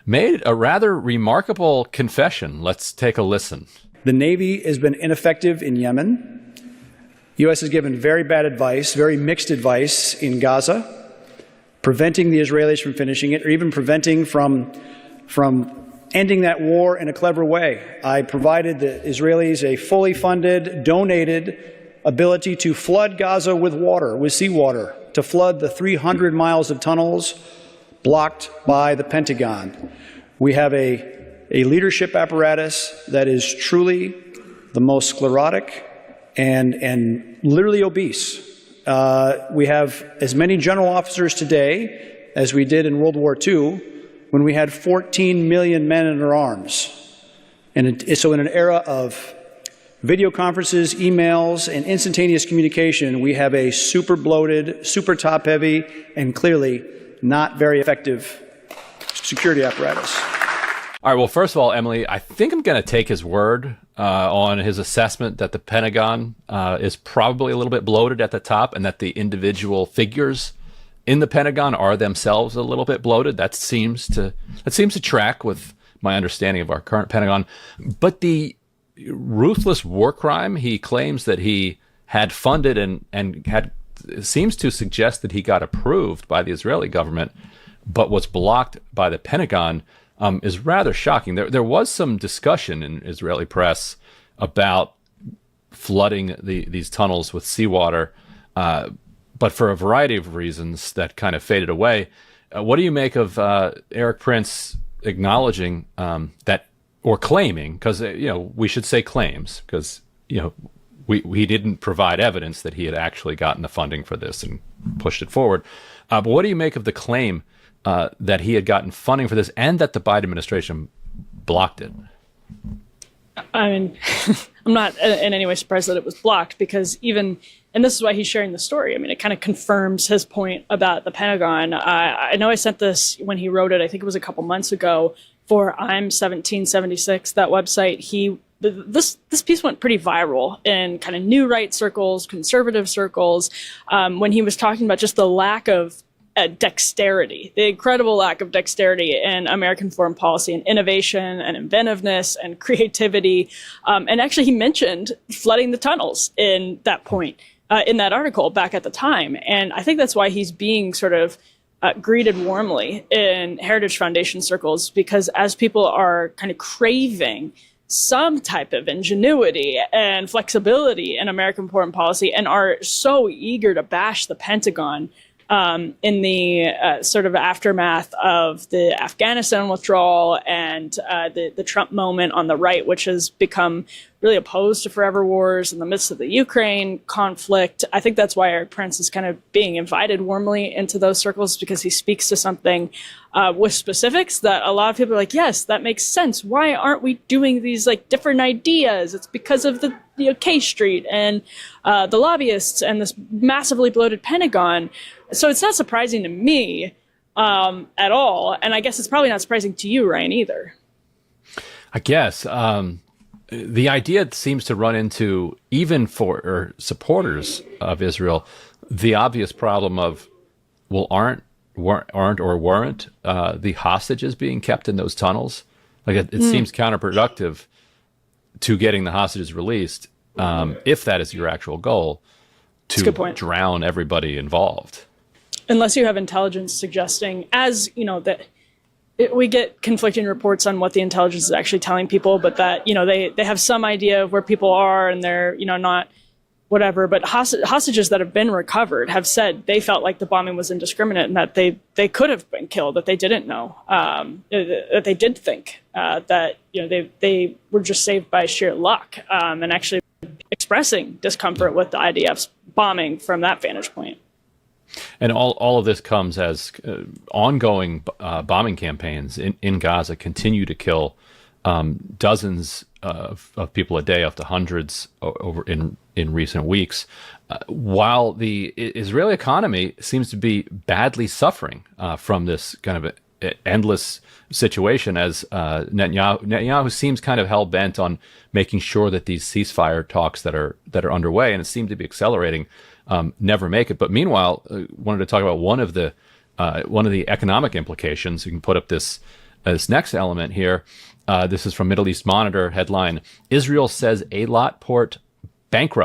made a rather remarkable confession. Let's take a listen. The Navy has been ineffective in Yemen. The U.S. has given very bad advice, very mixed advice in Gaza, preventing the Israelis from finishing it, or even preventing from ending that war in a clever way. I provided the Israelis a fully funded, donated ability to flood Gaza with water, with seawater, to flood the 300 miles of tunnels blocked by the Pentagon. We have a leadership apparatus that is truly the most sclerotic and literally obese. We have as many general officers today as we did in World War II, when we had 14 million men in our arms. And so in an era of video conferences, emails, and instantaneous communication, we have a super bloated, super top-heavy, and clearly not very effective security apparatus. All right, well, first of all, Emily, I think I'm going to take his word on his assessment that the Pentagon is probably a little bit bloated at the top, and that the individual figures in the Pentagon are themselves a little bit bloated. That seems to track with my understanding of our current Pentagon. But the ruthless war crime he claims that he had funded and had seems to suggest that he got approved by the Israeli government, but was blocked by the Pentagon, is rather shocking. There was some discussion in Israeli press about flooding these tunnels with seawater, but for a variety of reasons that kind of faded away. What do you make of Erik Prince acknowledging that, or claiming, because we should say claims, because we didn't provide evidence that he had actually gotten the funding for this and pushed it forward. But what do you make of the claim that he had gotten funding for this and that the Biden administration blocked it? I mean, I'm not in any way surprised that it was blocked, because and this is why he's sharing the story. I mean, it kind of confirms his point about the Pentagon. I know I sent this when he wrote it, I think it was a couple months ago, for I'm 1776, that website. This piece went pretty viral in kind of new right circles, conservative circles, when he was talking about just the lack of dexterity, the incredible lack of dexterity in American foreign policy, and innovation and inventiveness and creativity. And actually, he mentioned flooding the tunnels in that point, in that article back at the time. And I think that's why he's being sort of greeted warmly in Heritage Foundation circles, because as people are kind of craving some type of ingenuity and flexibility in American foreign policy, and are so eager to bash the Pentagon in the sort of aftermath of the Afghanistan withdrawal and the Trump moment on the right, which has become really opposed to forever wars in the midst of the Ukraine conflict. I think that's why Erik Prince is kind of being invited warmly into those circles, because he speaks to something with specifics that a lot of people are like, yes, that makes sense. Why aren't we doing these like different ideas? It's because of the K Street and the lobbyists and this massively bloated Pentagon. So it's not surprising to me at all. And I guess it's probably not surprising to you, Ryan, either. I guess. The idea seems to run into, even for supporters of Israel, the obvious problem of, well, aren't or weren't the hostages being kept in those tunnels? Like it seems counterproductive to getting the hostages released, if that is your actual goal, to drown everybody involved. Unless you have intelligence suggesting, as you know, that we get conflicting reports on what the intelligence is actually telling people, but that, they have some idea of where people are and they're, not whatever. But hostages that have been recovered have said they felt like the bombing was indiscriminate and that they could have been killed, that they didn't know, that they did think that, they were just saved by sheer luck, and actually expressing discomfort with the IDF's bombing from that vantage point. And all of this comes as ongoing bombing campaigns in Gaza continue to kill dozens of people a day, up to hundreds over in recent weeks, while the Israeli economy seems to be badly suffering from this kind of endless situation, as Netanyahu seems kind of hell-bent on making sure that these ceasefire talks that are underway, and it seemed to be accelerating, never make it. But meanwhile, wanted to talk about one of the economic implications. You can put up this this next element here. This is from Middle East Monitor headline: Israel says Eilat port bankrupt